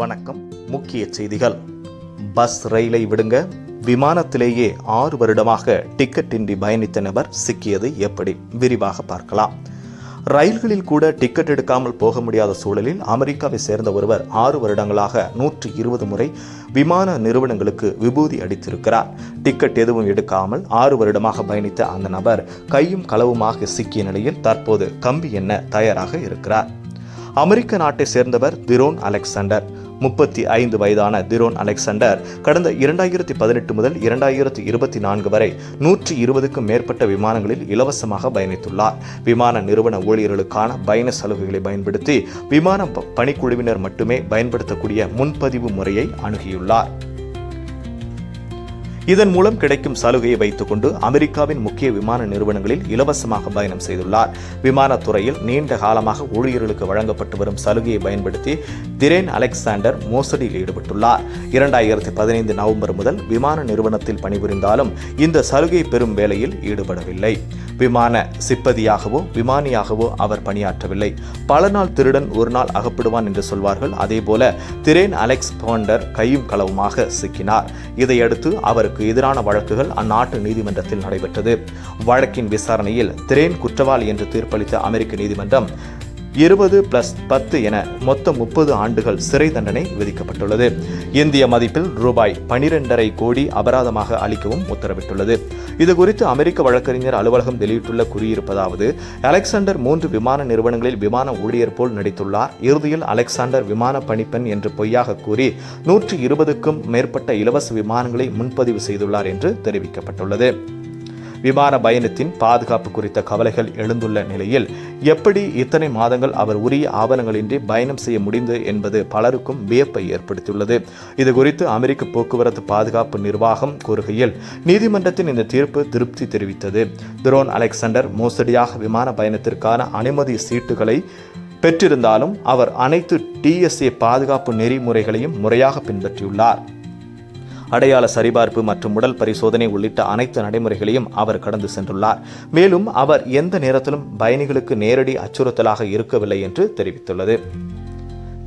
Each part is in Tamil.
வணக்கம். முக்கிய செய்திகள். பஸ் ரயிலை விடுங்க, விமானத்திலேயே 6 வருடமாக டிக்கெட் இன்றி பயணித்த நபர் சிக்கியது எப்படி? விரிவாக பார்க்கலாம். ரயில்களில் கூட டிக்கெட் எடுக்காமல் போக முடியாத சூழலில் அமெரிக்காவை சேர்ந்த ஒருவர் 6 வருடங்களாக 120 முறை விமான நிறுவனங்களுக்கு விபூதி அடித்திருக்கிறார். டிக்கெட் எதுவும் எடுக்காமல் 6 வருடமாக பயணித்த அந்த நபர் கையும் களவுமாக சிக்கிய நிலையில் தற்போது கம்பி எண்ண தயாராக இருக்கிறார். அமெரிக்க நாட்டை சேர்ந்தவர் திரோன் அலெக்சாண்டர். 35 வயதான திரோன் அலெக்சாண்டர் கடந்த 2018 முதல் 2024 வரை 120க்கும் மேற்பட்ட விமானங்களில் இலவசமாக பயணித்துள்ளார். விமான நிறுவன ஊழியர்களுக்கான பயண சலுகைகளை பயன்படுத்தி விமான பணிக்குழுவினர் மட்டுமே பயன்படுத்தக்கூடிய முன்பதிவு முறையை அணுகியுள்ளார். இதன் மூலம் கிடைக்கும் சலுகையை வைத்துக் கொண்டு அமெரிக்காவின் முக்கிய விமான நிறுவனங்களில் இலவசமாக பயணம் செய்துள்ளார். விமானத்துறையில் நீண்ட காலமாக ஊழியர்களுக்கு வழங்கப்பட்டு வரும் சலுகையை பயன்படுத்தி திரோன் அலெக்சாண்டர் மோசடியில் ஈடுபட்டுள்ளார். 2015 நவம்பர் முதல் விமான நிறுவனத்தில் பணிபுரிந்தாலும் இந்த சலுகை பெறும் வேலையில் ஈடுபடவில்லை. விமான சிப்பதியாகவோ விமானியாகவோ அவர் பணியாற்றவில்லை. பல நாள் திருடன் ஒரு நாள் அகப்படுவான் என்று சொல்வார்கள். அதேபோல திரோன் அலெக்சாண்டர் கையும் களவுமாக சிக்கினார். இதையடுத்து அவருக்கு எதிரான வழக்குகள் அந்நாட்டு நீதிமன்றத்தில் நடைபெற்றது. வழக்கின் விசாரணையில் திரோன் குற்றவாளி என்று தீர்ப்பளித்த அமெரிக்க நீதிமன்றம் 20+10 என மொத்தம் 30 ஆண்டுகள் சிறை தண்டனை விதிக்கப்பட்டுள்ளது. இந்திய மதிப்பில் ரூபாய் 12.5 கோடி அபராதமாக அளிக்கவும் உத்தரவிட்டுள்ளது. இதுகுறித்து அமெரிக்க வழக்கறிஞர் அலுவலகம் வெளியிட்டுள்ள கூறியிருப்பதாவது, அலெக்சாண்டர் 3 விமான நிறுவனங்களில் விமான ஊழியர் போல் நடித்துள்ளார். இறுதியில் அலெக்சாண்டர் விமான பணிப்பெண் என்று பொய்யாக கூறி 120க்கும் மேற்பட்ட இலவச விமானங்களை முன்பதிவு செய்துள்ளார் என்று தெரிவிக்கப்பட்டுள்ளது. விமான பயணத்தின் பாதுகாப்பு குறித்த கவலைகள் எழுந்துள்ள நிலையில் எப்படி இத்தனை மாதங்கள் அவர் உரிய ஆவணங்களின்றி பயணம் செய்ய முடிந்தது என்பது பலருக்கும் வியப்பை ஏற்படுத்தியுள்ளது. இதுகுறித்து அமெரிக்க போக்குவரத்து பாதுகாப்பு நிர்வாகம் கூறுகையில், நீதிமன்றத்தின் இந்த தீர்ப்பு திருப்தி தெரிவித்தது. திரோன் அலெக்சாண்டர் மோசடியாக விமான பயணத்திற்கான அனுமதி சீட்டுகளை பெற்றிருந்தாலும் அவர் அனைத்து TSA பாதுகாப்பு நெறிமுறைகளையும் முறையாக பின்பற்றியுள்ளார். அடையாள சரிபார்ப்பு மற்றும் உடல் பரிசோதனை உள்ளிட்ட அனைத்து நடைமுறைகளையும் அவர் கடந்து சென்றுள்ளார். மேலும் அவர் எந்த நேரத்திலும் பயணிகளுக்கு நேரடி அச்சுறுத்தலாக இருக்கவில்லை என்று தெரிவித்துள்ளது.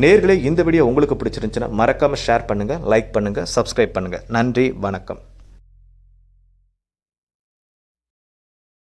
நேயர்களே, இந்த வீடியோ உங்களுக்கு பிடிச்சிருந்துச்சுன்னா மறக்காம ஷேர் பண்ணுங்க, லைக் பண்ணுங்க, சப்ஸ்கிரைப் பண்ணுங்க. நன்றி, வணக்கம்.